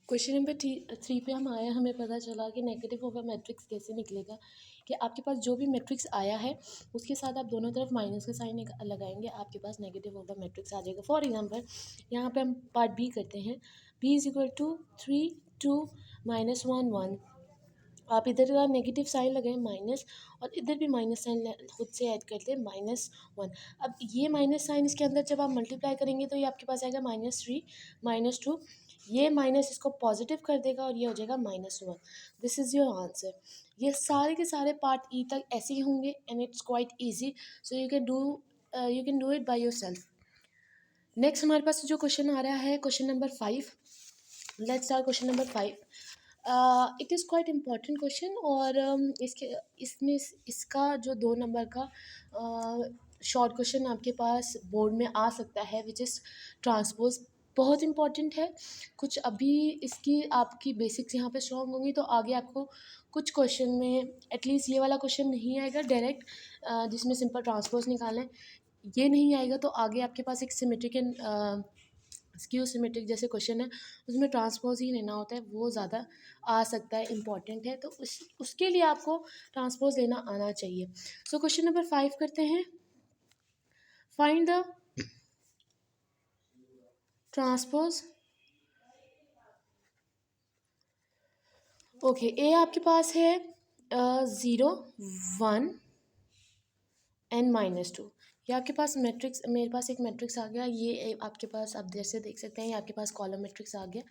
Question number 3 पे हम आया, हमें पता चला कि नेगेटिव ओवर मैट्रिक्स कैसे निकलेगा। कि आपके पास जो भी मैट्रिक्स आया है उसके साथ आप दोनों तरफ माइनस का साइन लगाएंगे, आपके पास नेगेटिव ओवर मैट्रिक्स आ जाएगा। फॉर एग्जांपल यहाँ पे हम पार्ट बी करते हैं। B is equal to 3 2 -1 1। आप इधर का नेगेटिव साइन लगाएं माइनस, और इधर भी माइनस साइन खुद से ऐड करते हैं -1। अब ये माइनस साइन इसके अंदर जब आप मल्टीप्लाई करेंगे तो ये आपके पास आएगा -3 -2। ये माइनस इसको पॉजिटिव कर देगा और ये हो जाएगा -1। This is your answer. ये सारे के सारे पार्ट ई तक ऐसे ही होंगे and it's quite easy, so you can do it by your self. Next हमारे पास जो क्वेश्चन आ रहा है, question number 5। Let's start question number 5। It is quite important question, और इसमें इसका जो 2 नंबर का शॉर्ट क्वेश्चन आपके पास बोर्ड में आ सकता है, विच इज़ ट्रांसपोज। बहुत इंपॉर्टेंट है। कुछ अभी इसकी आपकी बेसिक्स यहाँ पे स्ट्रॉन्ग होंगी तो आगे आपको कुछ क्वेश्चन में एटलीस्ट ये वाला क्वेश्चन नहीं आएगा डायरेक्ट, जिसमें सिंपल ट्रांसपोज निकालना है, ये नहीं आएगा तो आगे आपके पास एक सिमेट्रिक एंड स्क्यू सिमेट्रिक जैसे क्वेश्चन है, उसमें ट्रांसपोज ही लेना होता है, वो ज़्यादा आ सकता है, इम्पॉर्टेंट है, तो उसके लिए आपको ट्रांसपोज लेना आना चाहिए। सो क्वेश्चन नंबर 5 करते हैं। Find the transpose. ओके, ए आपके पास है 0 1 एंड -2। ये आपके पास मैट्रिक्स, मेरे पास एक मैट्रिक्स आ गया, ये आपके पास आप जैसे देख सकते हैं, ये आपके पास कॉलम मैट्रिक्स आ गया।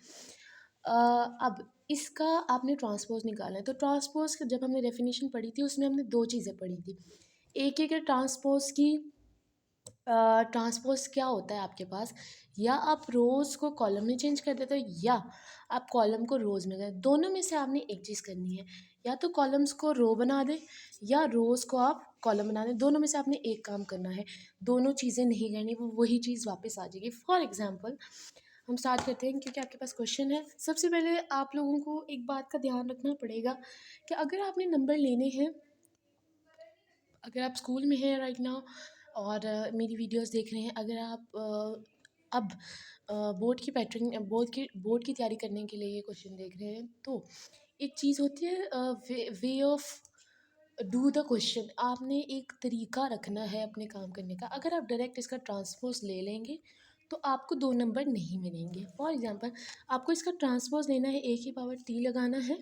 अब इसका आपने ट्रांसपोज निकालना है, तो ट्रांसपोज जब हमने डेफिनेशन पढ़ी थी उसमें हमने 2 चीज़ें पढ़ी थी। एक एक ट्रांसपोज की ट्रांसपोज क्या होता है आपके पास, या आप रोज़ को कॉलम में चेंज कर देते हो या आप कॉलम को रोज़ में कर, दोनों में से आपने एक चीज़ करनी है, या तो कॉलम्स को रो बना दें या रोज़ को आप कॉलम बना दें, दोनों में से आपने एक काम करना है। दोनों चीज़ें नहीं करनी, वो वही चीज़ वापस आ जाएगी। फॉर एग्जांपल हम स्टार्ट करते हैं, क्योंकि आपके पास क्वेश्चन है। सबसे पहले आप लोगों को एक बात का ध्यान रखना पड़ेगा कि अगर आपने नंबर लेने हैं, अगर आप स्कूल में हैं राइट नाउ और मेरी वीडियोस देख रहे हैं, अगर आप अब बोर्ड की पैटर्न बोर्ड की तैयारी करने के लिए ये क्वेश्चन देख रहे हैं, तो एक चीज़ होती है way of do the question. आपने एक तरीका रखना है अपने काम करने का। अगर आप डायरेक्ट इसका ट्रांसपोज ले लेंगे तो आपको 2 नंबर नहीं मिलेंगे। फॉर एग्जांपल आपको इसका ट्रांसपोज लेना है, ए की पावर टी लगाना है,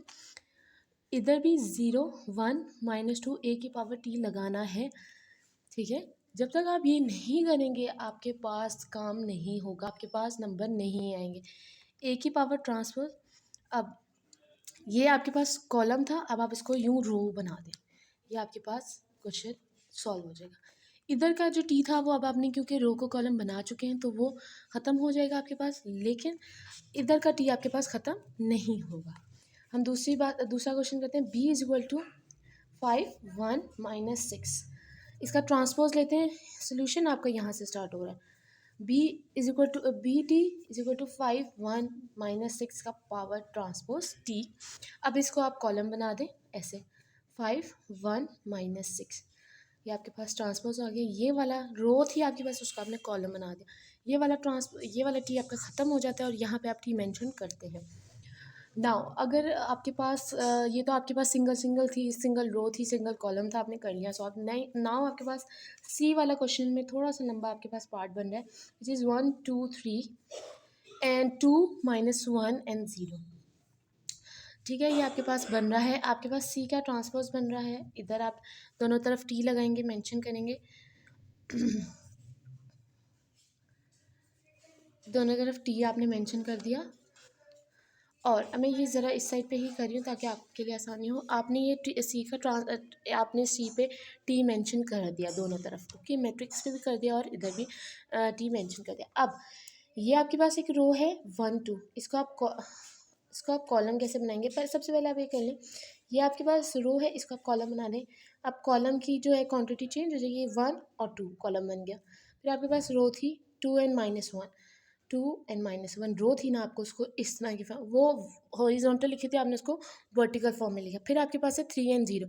इधर भी 0 1 -2 ए की पावर टी लगाना है। ठीक है, जब तक आप ये नहीं करेंगे आपके पास काम नहीं होगा, आपके पास नंबर नहीं आएंगे। ए की पावर ट्रांसफर, अब ये आपके पास कॉलम था, अब आप इसको यूं रो बना दें, ये आपके पास क्वेश्चन सॉल्व हो जाएगा। इधर का जो टी था वो अब आपने क्योंकि रो को कॉलम बना चुके हैं तो वो ख़त्म हो जाएगा आपके पास, लेकिन इधर का टी आपके पास ख़त्म नहीं होगा। हम दूसरा क्वेश्चन करते हैं। B is equal to 5 1 -6। इसका ट्रांसपोज लेते हैं। सोल्यूशन आपका यहाँ से स्टार्ट हो रहा है। B T is equal to 5 1 -6 का पावर ट्रांसपोज टी। अब इसको आप कॉलम बना दें ऐसे, 5 1 -6, ये आपके पास ट्रांसपोज आ गया। ये वाला रो थी आपके पास, उसका आपने कॉलम बना दिया। ये वाला टी आपका ख़त्म हो जाता है और यहाँ पे आप टी मेंशन करते हैं। नाउ अगर आपके पास ये तो आपके पास सिंगल रो थी, सिंगल कॉलम था, आपने कर लिया सॉल्व। नहीं, नाउ आपके पास सी वाला क्वेश्चन में थोड़ा सा लंबा आपके पास पार्ट बन रहा है, विच इज़ 1 2 3 एंड 2 -1 एंड 0। ठीक है, ये आपके पास बन रहा है, आपके पास सी का ट्रांसपोज बन रहा है। इधर आप दोनों तरफ टी लगाएंगे, मेंशन करेंगे दोनों तरफ टी आपने मेंशन कर दिया। और मैं ये ज़रा इस साइड पे ही कर रही हूँ ताकि आपके लिए आसानी हो। आपने ये आपने सी पे टी मेंशन कर दिया दोनों तरफ, ओके, मैट्रिक्स पे भी कर दिया और इधर भी टी मेंशन कर दिया। अब ये आपके पास एक रो है 1 2, इसको आप कॉलम कैसे बनाएंगे, पर सबसे पहले आप ये कर लें, ये आपके पास रो है, इसको आप कॉलम बना दें। अब कॉलम की जो है क्वांटिटी चेंज हो जाएगी, 1 और 2 कॉलम बन गया। फिर आपके पास रो थी 2 एंड -1, 2 एंड -1 रो थी ना, आपको उसको इस तरह की वो हॉरिजॉन्टल लिखी थी, आपने उसको वर्टिकल फॉर्म में लिखा। फिर आपके पास है 3 एंड 0,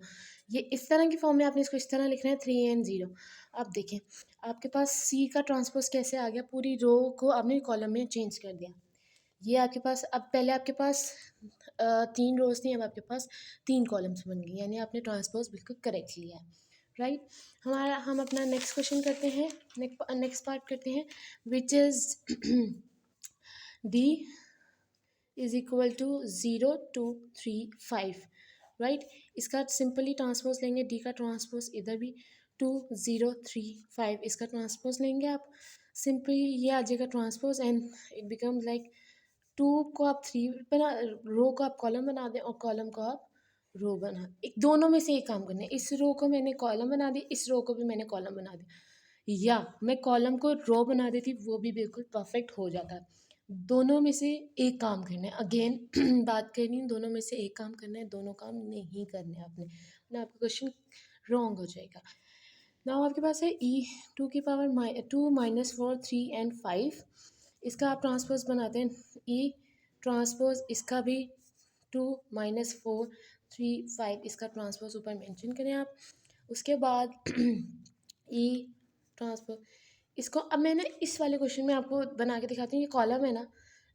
ये इस तरह की फॉर्म में आपने इसको इस तरह लिखना है, 3 एंड 0। अब देखें आपके पास सी का ट्रांसपोज कैसे आ गया, पूरी रो को आपने कॉलम में चेंज कर दिया। ये आपके पास, अब पहले आपके पास 3 रोज़ थी, अब आपके पास 3 कॉलम्स बन गई, यानी आपने ट्रांसपोज़ बिल्कुल करेक्ट लिया है, राइट। हम अपना नेक्स्ट क्वेश्चन करते हैं, नेक्स्ट पार्ट करते हैं, which is D is equal to 0 2 3 5, right. इसका सिंपली ट्रांसपोज लेंगे, डी का ट्रांसपोज इधर भी 2 0 3 5, इसका ट्रांसपोज लेंगे आप, सिंपली ये आ जाएगा transpose, and it become like 2 को आप 3 बना, रो को आप कॉलम बना दें और कॉलम को आप रो बना, एक दोनों में से एक काम करना है, इस रो को मैंने कॉलम बना दी, इस रो को भी मैंने कॉलम बना दिया, या मैं कॉलम को रो बना देती, वो भी बिल्कुल परफेक्ट हो जाता है। दोनों में से एक काम करना है, अगेन बात करनी है, दोनों में से एक काम करना है, दोनों काम नहीं करने हैं आपने, वरना आपका क्वेश्चन रॉन्ग हो जाएगा। नाउ आपके पास है ई 2 - 4 3 and 5, इसका आप ट्रांसपोज बनाते हैं, ई ट्रांसपोज, इसका भी 2 - 4 3 5, इसका ट्रांसपोज ऊपर मेंशन करें आप, उसके बाद ई ट्रांसपोज, इसको अब मैं ना इस वाले क्वेश्चन में आपको बना के दिखाती हूँ, ये कॉलम है ना,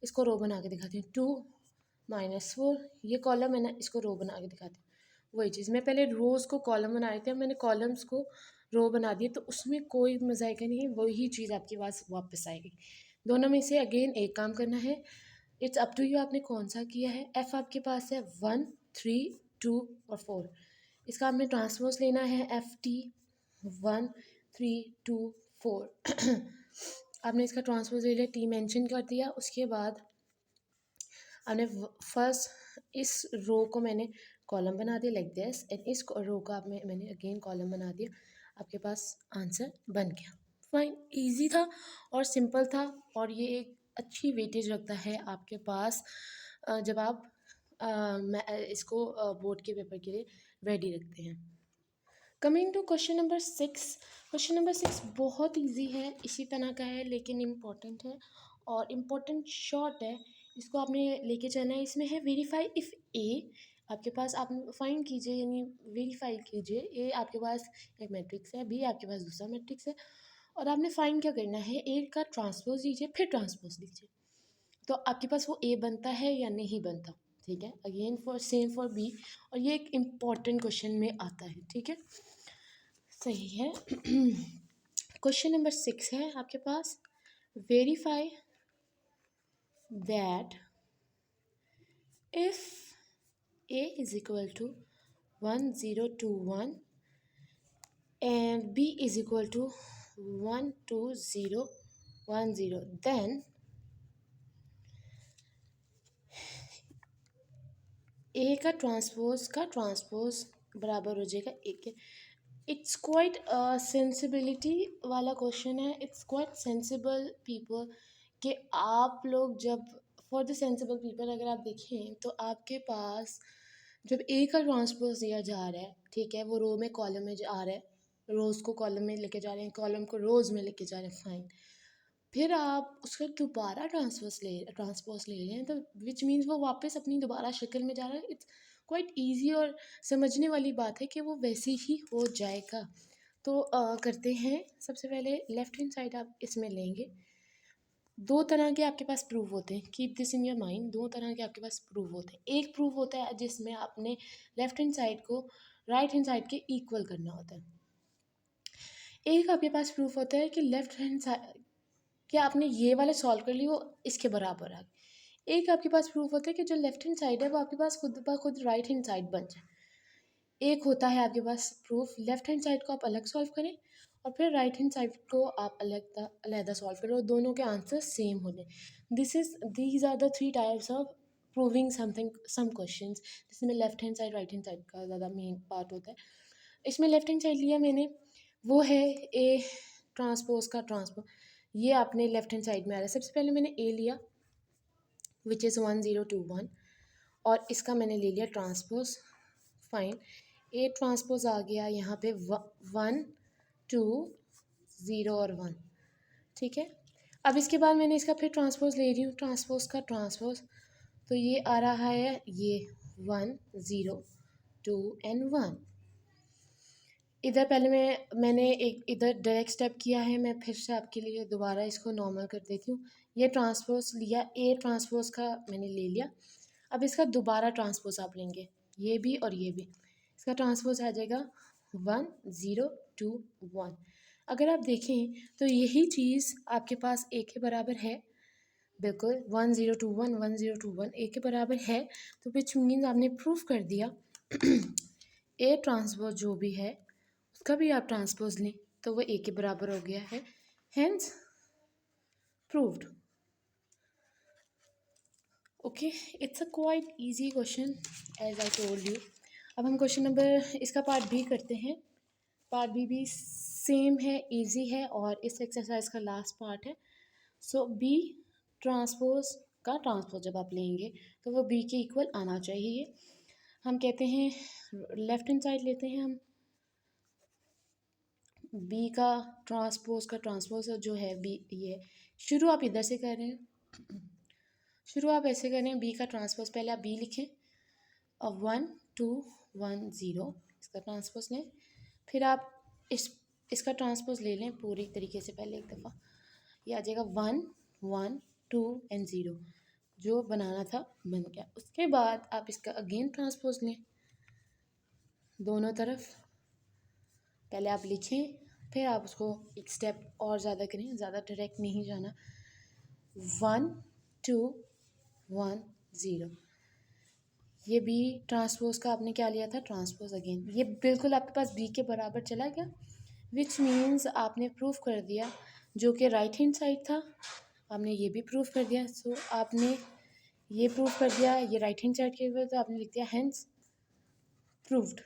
इसको रो बना के दिखाती हूँ, 2 - 4, ये कॉलम है ना, इसको रो बना के दिखाती हूँ, वही चीज़, मैं पहले रोज़ को कॉलम बना रही थी, अब मैंने कॉलम्स को रो बना दिए, तो उसमें कोई मज़ाइका नहीं है, वही चीज़ आपके पास वापस आएगी। दोनों में से अगेन एक काम करना है, इट्स अप टू यू, आपने कौन सा किया है। एफ़ आपके पास है 1 3 2 और 4, इसका आपने ट्रांसपोज लेना है, FT 1 3 2 4 आपने इसका ट्रांसपोज ले लिया, टी मेंशन कर दिया, उसके बाद आपने फर्स्ट इस रो को मैंने कॉलम बना दिया लाइक दिस, एंड इस रो का मैंने अगेन कॉलम बना दिया, आपके पास आंसर बन गया। फाइन, इजी था और सिंपल था, और ये एक अच्छी वेटेज रखता है आपके पास जब आप इसको बोर्ड के पेपर के लिए रेडी रखते हैं। Coming to question number 6, question number 6 बहुत इजी है, इसी तरह का है, लेकिन इम्पोर्टेंट है, और इम्पोर्टेंट शॉर्ट है, इसको आपने लेके चलना है। इसमें है वेरीफाई इफ़ ए, आपके पास आप फाइंड कीजिए, यानी वेरीफाई कीजिए, ए आपके पास एक मैट्रिक्स है, बी आपके पास दूसरा मैट्रिक्स है, और आपने फाइंड क्या करना है, ए का ट्रांसपोज दीजिए, फिर ट्रांसपोज दीजिए, तो आपके पास वो ए बनता है या नहीं बनता, ठीक है। Again for same for B, और ये एक इम्पॉर्टेंट क्वेश्चन में आता है, ठीक है, सही है। क्वेश्चन नंबर 6 है आपके पास, verify that if a is equal to 1 0 2 1 and b is equal to 1 2 0 1 0, then ए का ट्रांसपोज बराबर हो जाएगा ए के। इट्स क्वाइट सेंसिबिलिटी वाला क्वेश्चन है, इट्स क्वाइट सेंसिबल पीपल, कि आप लोग जब, फॉर द सेंसिबल पीपल अगर आप देखें तो आपके पास जब ए का ट्रांसपोज दिया जा रहा है, ठीक है, वो रो में कॉलम में आ रहा है, रोज़ को कॉलम में लेके जा रहे हैं, कॉलम को रोज़ में लेके जा रहे हैं, फाइन, फिर आप उसका दोबारा ट्रांसपोज ले रहे हैं, तो विच मीन्स वो वापस अपनी दोबारा शक्ल में जा रहा है। इट्स क्वाइट ईजी और समझने वाली बात है कि वो वैसे ही हो जाएगा। तो करते हैं, सबसे पहले लेफ्ट हैंड साइड आप इसमें लेंगे, दो तरह के आपके पास प्रूफ होते हैं, keep this in your mind, दो तरह के आपके पास प्रूफ होते हैं। एक प्रूफ होता है जिसमें आपने लेफ्ट हैंड साइड को राइट हैंड साइड के इक्वल करना होता है। एक आपके पास प्रूफ होता है कि लेफ्ट हैंड साइड, कि आपने ये वाला सॉल्व कर लिया, वो इसके बराबर आ गया। एक आपके पास प्रूफ होता है कि जो लेफ्ट हैंड साइड है वो आपके पास खुद ब खुद राइट हैंड साइड बन जाए। एक होता है आपके पास प्रूफ, लेफ्ट हैंड साइड को आप अलग सॉल्व करें और फिर राइट हैंड साइड को आप अलग सॉल्व करें, और दोनों के आंसर सेम हो जाए। These are the 3 types of proving something, some questions, जिसमें left hand side right hand side का ज़्यादा मेन पार्ट होता है। इसमें लेफ्ट हैंड साइड लिया मैंने, वो है ए ट्रांसपोज का ट्रांसपोज, ये आपने लेफ्ट हैंड साइड में आ रहा है। सबसे पहले मैंने ए लिया विच इज़ 1 0 2 1, और इसका मैंने ले लिया ट्रांसपोज, फाइन, ए ट्रांसपोज आ गया यहाँ पे 1 2 0 और 1, ठीक है। अब इसके बाद मैंने इसका फिर ट्रांसपोज ले रही हूँ, ट्रांसपोज का ट्रांसपोज, तो ये आ रहा है ये 1 0 2 and 1। इधर पहले मैंने एक इधर डायरेक्ट स्टेप किया है, मैं फिर से आपके लिए दोबारा इसको नॉर्मल कर देती हूँ। ये ट्रांसपोज लिया, ए ट्रांसपोज का मैंने ले लिया। अब इसका दोबारा ट्रांसपोज आप लेंगे, ये भी और ये भी, इसका ट्रांसपोज आ जाएगा 1 0 2 1। अगर आप देखें तो यही चीज़ आपके पास ए के बराबर है, बिल्कुल 1 0 2 1 1 0 2 1 ए के बराबर है, तो विच मीन्स आपने प्रूफ कर दिया ए ट्रांसपोज जो भी है उसका भी आप ट्रांसपोज लें तो वो ए के बराबर हो गया है, hence proved. Okay, it's a quite easy question as I told you. अब हम क्वेश्चन नंबर इसका पार्ट बी करते हैं। पार्ट बी भी सेम है, इजी है और इस एक्सरसाइज का लास्ट पार्ट है। सो बी ट्रांसपोज का ट्रांसपोज जब आप लेंगे तो वो बी के इक्वल आना चाहिए। हम कहते हैं लेफ्ट हैंड साइड लेते हैं हम, बी का ट्रांसपोज जो है बी, ये शुरू आप इधर से कर रहे हैं, शुरू आप ऐसे करें, बी का ट्रांसपोज पहले आप बी लिखें और 1 2 1 0 इसका ट्रांसपोज लें, फिर आप इसका ट्रांसपोज ले लें पूरी तरीके से, पहले एक दफ़ा ये आ जाएगा 1 1 2 एंड 0, जो बनाना था बन गया। उसके बाद आप इसका अगेन ट्रांसपोज लें दोनों तरफ, पहले आप लिखें फिर आप उसको एक स्टेप और ज़्यादा करें, ज़्यादा डायरेक्ट नहीं जाना। 1 2 1 0, ये बी ट्रांसपोज का आपने क्या लिया था, ट्रांसपोज अगेन, ये बिल्कुल आपके पास बी के बराबर चला गया, विच मीन्स आपने प्रूफ कर दिया जो कि राइट हैंड साइड था, आपने ये भी प्रूफ कर दिया। सो आपने ये प्रूफ कर दिया ये राइट हैंड साइड के ऊपर, तो आपने लिख दिया हेंस प्रूव्ड।